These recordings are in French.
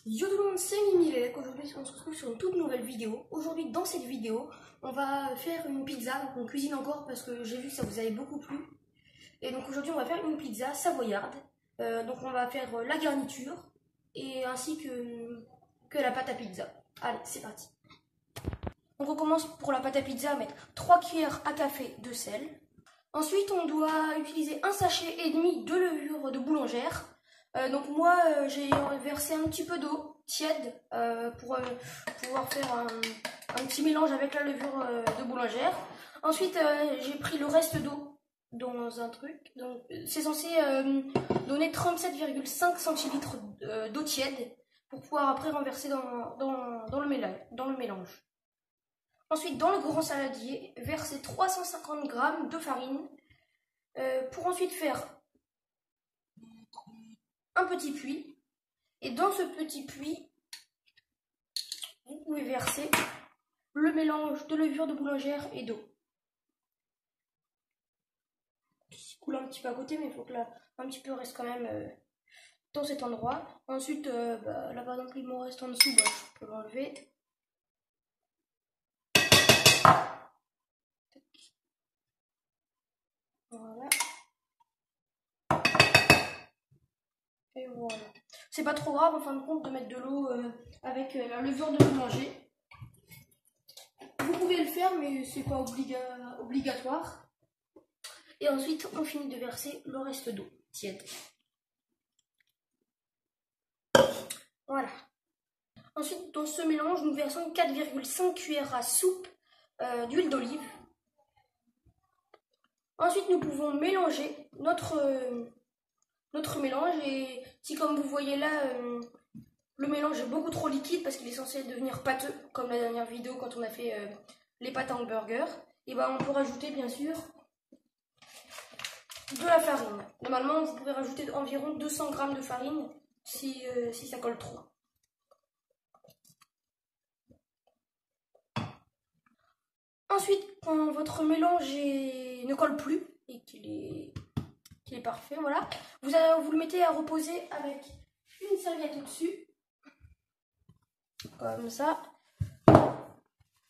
Yo tout le monde, c'est Mimilek. Aujourd'hui, on se retrouve sur une toute nouvelle vidéo. Aujourd'hui, dans cette vidéo, on va faire une pizza. Donc, on cuisine encore parce que j'ai vu que ça vous avait beaucoup plu. Et donc, aujourd'hui, on va faire une pizza savoyarde. Donc, on va faire la garniture et ainsi que la pâte à pizza. Allez, c'est parti. Donc, on commence pour la pâte à pizza à mettre 3 cuillères à café de sel. Ensuite, on doit utiliser un sachet et demi de levure de boulangère. Donc moi j'ai versé un petit peu d'eau tiède pour pouvoir faire un petit mélange avec la levure de boulangère. Ensuite j'ai pris le reste d'eau dans un truc. Donc c'est censé donner 37,5 centilitres d'eau tiède pour pouvoir après renverser dans le mélange. Ensuite dans le grand saladier, verser 350 g de farine pour ensuite faire un petit puits, et dans ce petit puits vous pouvez verser le mélange de levure de boulangère et d'eau. Il coule un petit peu à côté, mais il faut que là un petit peu reste quand même dans cet endroit. Ensuite là par exemple il me reste en dessous, je peux l'enlever. Voilà. Et voilà. C'est pas trop grave en fin de compte de mettre de l'eau avec la levure de boulanger. Vous pouvez le faire, mais c'est pas obligatoire. Et ensuite, on finit de verser le reste d'eau tiède. Voilà. Ensuite, dans ce mélange, nous versons 4,5 cuillères à soupe d'huile d'olive. Ensuite, nous pouvons mélanger notre mélange. Et si, comme vous voyez là, le mélange est beaucoup trop liquide parce qu'il est censé devenir pâteux, comme la dernière vidéo quand on a fait les pâtes à hamburger, et on peut rajouter bien sûr de la farine. Normalement, vous pouvez rajouter environ 200 g de farine si ça colle trop. Ensuite, quand votre mélange ne colle plus et qu'il est parfait, voilà, vous le mettez à reposer avec une serviette au-dessus, comme ça,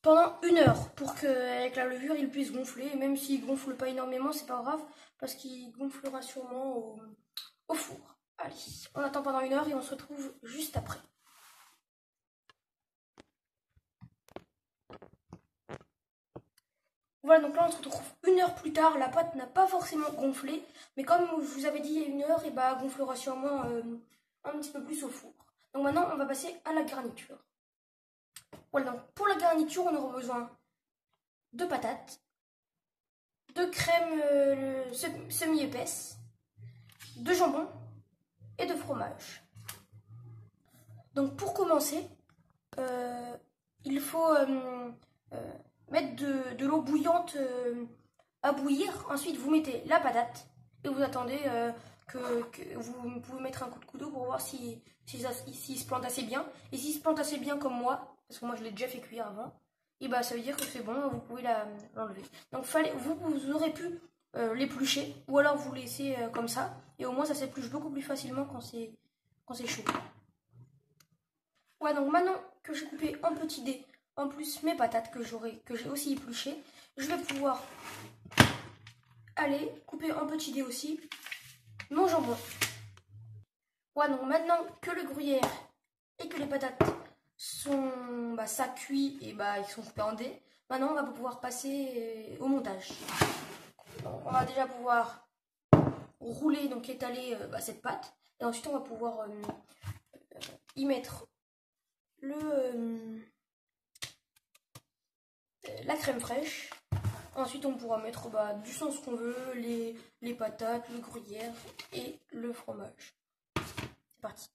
pendant 1 heure, pour qu'avec la levure il puisse gonfler. Et même s'il gonfle pas énormément, c'est pas grave, parce qu'il gonflera sûrement au four. Allez, on attend pendant 1 heure et on se retrouve juste après. Voilà, donc là on se retrouve 1 heure plus tard. La pâte n'a pas forcément gonflé, mais comme je vous avais dit il y a 1 heure, et gonflera sûrement un petit peu plus au four. Donc maintenant on va passer à la garniture. Voilà, donc pour la garniture on aura besoin de patates, de crème semi-épaisse, de jambon et de fromage. Donc pour commencer, il faut mettre de l'eau bouillante à bouillir. Ensuite vous mettez la patate et vous attendez que vous pouvez mettre un coup de couteau pour voir s'il se plante assez bien. Et s'il se plante assez bien comme moi, parce que moi je l'ai déjà fait cuire avant, et ça veut dire que c'est bon, vous pouvez l'enlever. Donc vous aurez pu l'éplucher, ou alors vous laissez comme ça, et au moins ça s'épluche beaucoup plus facilement quand c'est chaud. Ouais, donc maintenant que j'ai coupé en petits dés, en plus mes patates que j'ai aussi épluchées, je vais pouvoir aller couper en petits dés aussi mon jambon. Ouais, donc maintenant que le gruyère et que les patates sont ça cuit et ils sont coupés en dés, maintenant on va pouvoir passer au montage. Donc, on va déjà pouvoir rouler, donc étaler cette pâte, et ensuite on va pouvoir y mettre la crème fraîche. Ensuite on pourra mettre du sens qu'on veut, les patates, le gruyère et le fromage. C'est parti.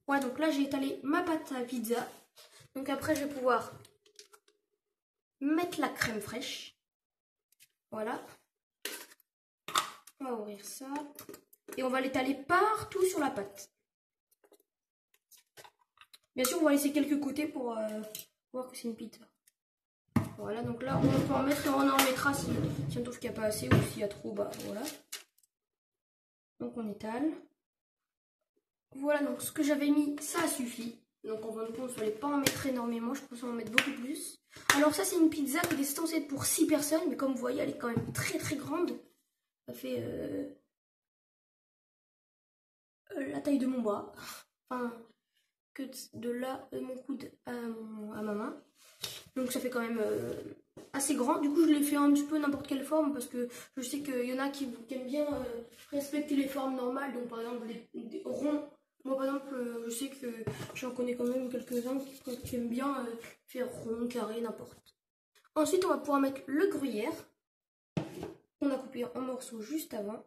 Ouais, donc là j'ai étalé ma pâte à pizza. Donc après je vais pouvoir mettre la crème fraîche. Voilà. On va ouvrir ça. Et on va l'étaler partout sur la pâte. Bien sûr on va laisser quelques côtés pour voir que c'est une pizza. Voilà, donc là on peut en mettre, on en mettra si on trouve qu'il n'y a pas assez, ou s'il y a trop, voilà. Donc on étale. Voilà, donc ce que j'avais mis, ça suffit. Donc en fin de compte, il ne fallait pas en mettre énormément, je pense en mettre beaucoup plus. Alors ça, c'est une pizza qui est censée être pour 6 personnes, mais comme vous voyez, elle est quand même très très grande. Ça fait la taille de mon bras. Enfin, que de là, mon coude à ma main. Donc ça fait quand même assez grand. Du coup, je l'ai fait un petit peu n'importe quelle forme parce que je sais qu'il y en a qui aiment bien respecter les formes normales. Donc par exemple, des ronds. Moi, par exemple, je sais que j'en connais quand même quelques-uns qui aiment bien faire rond, carré, n'importe. Ensuite, on va pouvoir mettre le gruyère qu'on a coupé en morceaux juste avant.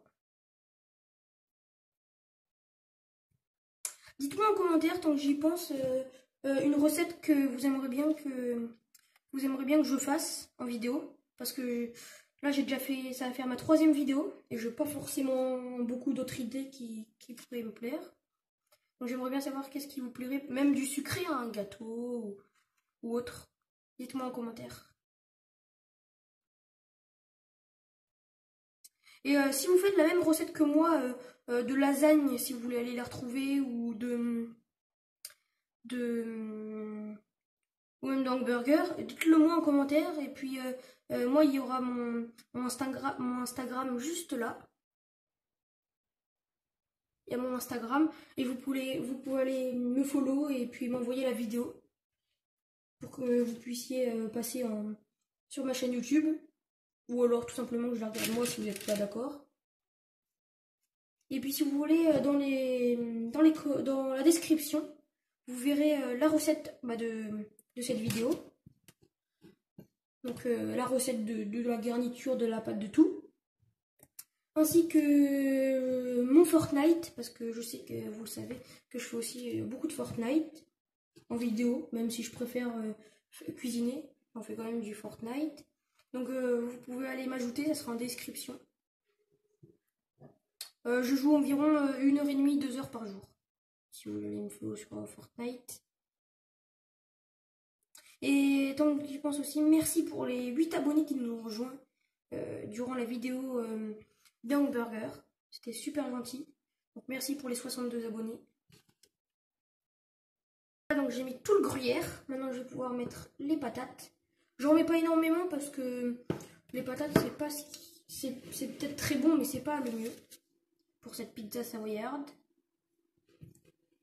Dites-moi en commentaire, tant que j'y pense, une recette que vous aimeriez bien que je fasse en vidéo. Parce que là, j'ai déjà fait, ça va faire ma 3e vidéo. Et je n'ai pas forcément beaucoup d'autres idées qui pourraient me plaire. Donc j'aimerais bien savoir qu'est-ce qui vous plairait. Même du sucré, hein, un gâteau ou autre. Dites-moi en commentaire. Et si vous faites la même recette que moi de lasagne, si vous voulez aller la retrouver, ou ou même d'hamburger, dites-le moi en commentaire. Et puis moi, il y aura mon Instagram juste là. Il y a mon Instagram et vous pouvez aller me follow et puis m'envoyer la vidéo pour que vous puissiez passer sur ma chaîne YouTube, ou alors tout simplement que je la regarde moi si vous n'êtes pas d'accord. Et puis si vous voulez, dans la description, vous verrez la recette de cette vidéo. Donc la recette de la garniture, de la pâte, de tout. Ainsi que mon Fortnite, parce que je sais que vous le savez, que je fais aussi beaucoup de Fortnite en vidéo, même si je préfère cuisiner. On fait quand même du Fortnite. Donc vous pouvez aller m'ajouter, ça sera en description. Je joue environ 1h30, 2h par jour. Si vous voulez une follow sur Fortnite. Et tant que j'y pense aussi, merci pour les 8 abonnés qui nous ont rejoints durant la vidéo des hamburgers. C'était super gentil. Donc merci pour les 62 abonnés. Donc j'ai mis tout le gruyère. Maintenant je vais pouvoir mettre les patates. J'en mets pas énormément parce que les patates c'est peut-être très bon, mais c'est pas le mieux pour cette pizza savoyarde.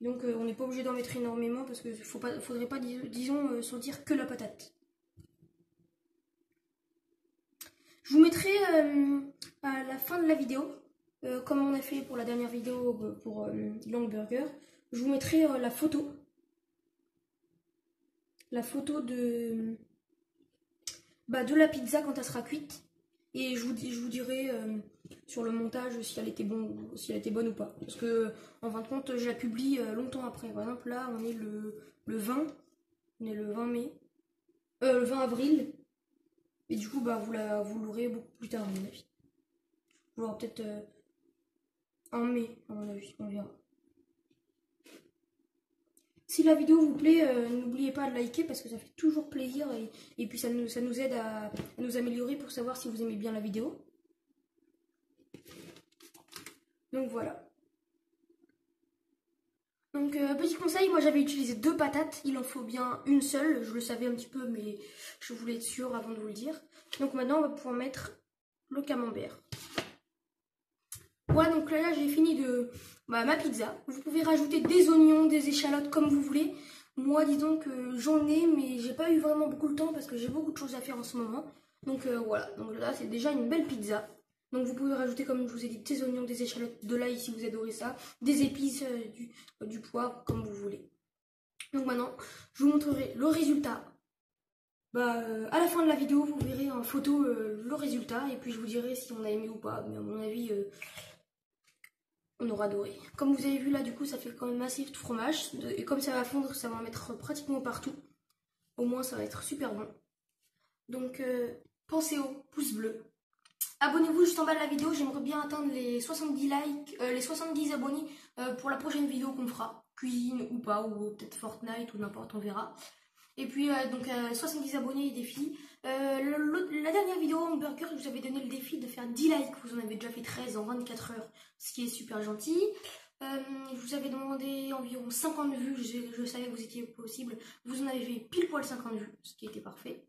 Donc on n'est pas obligé d'en mettre énormément parce que faudrait pas, disons, sentir que la patate. Je vous mettrai à la fin de la vidéo, comme on a fait pour la dernière vidéo pour l'hamburger, je vous mettrai la photo de la pizza quand elle sera cuite. Et je vous dirai sur le montage si elle était bonne ou pas. Parce que en fin de compte, je la publie longtemps après. Par exemple, là, on est le 20. On est le 20 mai. Le 20 avril. Et du coup, vous l'aurez beaucoup plus tard, à mon avis. Vous l'aurez peut-être en mai, à mon avis. On verra. Si la vidéo vous plaît, n'oubliez pas de liker parce que ça fait toujours plaisir et puis ça nous aide à nous améliorer pour savoir si vous aimez bien la vidéo. Donc voilà. Donc petit conseil, moi j'avais utilisé 2 patates, il en faut bien une seule, je le savais un petit peu mais je voulais être sûre avant de vous le dire. Donc maintenant on va pouvoir mettre le camembert. Ouais, donc là j'ai fini de ma pizza. Vous pouvez rajouter des oignons, des échalotes comme vous voulez. Moi disons que j'en ai mais j'ai pas eu vraiment beaucoup de temps parce que j'ai beaucoup de choses à faire en ce moment. Donc voilà, donc là c'est déjà une belle pizza. Donc vous pouvez rajouter, comme je vous ai dit, des oignons, des échalotes, de l'ail si vous adorez ça, des épices, du poivre comme vous voulez. Donc maintenant je vous montrerai le résultat. À la fin de la vidéo vous verrez en photo le résultat et puis je vous dirai si on a aimé ou pas. Mais à mon avis on aura adoré. Comme vous avez vu là, du coup, ça fait quand même assez de fromage. Et comme ça va fondre, ça va en mettre pratiquement partout. Au moins, ça va être super bon. Donc, pensez au pouce bleu. Abonnez-vous juste en bas de la vidéo. J'aimerais bien atteindre les 70 likes, les 70 abonnés pour la prochaine vidéo qu'on fera. Cuisine ou pas, ou peut-être Fortnite ou n'importe, on verra. Et puis, 70 abonnés et défi. La dernière vidéo hamburger, je vous avais donné le défi de faire 10 likes. Vous en avez déjà fait 13 en 24 heures, ce qui est super gentil. Je vous avais demandé environ 50 vues, je savais que vous étiez possible. Vous en avez fait pile poil 50 vues, ce qui était parfait.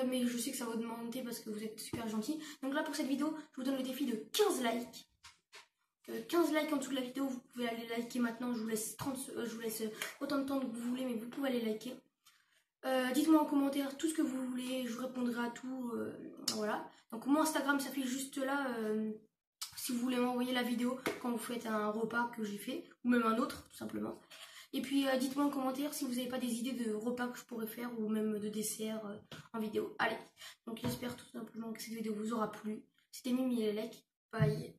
Mais je sais que ça va augmenter parce que vous êtes super gentils. Donc là, pour cette vidéo, je vous donne le défi de 15 likes. 15 likes en dessous de la vidéo, vous pouvez aller liker maintenant. Je vous laisse, autant de temps que vous voulez, mais vous pouvez aller liker. Dites-moi en commentaire tout ce que vous voulez, je vous répondrai à tout. Voilà. Donc mon Instagram s'affiche juste là. Si vous voulez m'envoyer la vidéo quand vous faites un repas que j'ai fait, ou même un autre, tout simplement. Et puis dites-moi en commentaire si vous n'avez pas des idées de repas que je pourrais faire, ou même de dessert en vidéo. Allez, donc j'espère tout simplement que cette vidéo vous aura plu. C'était Mimi Lelec, bye.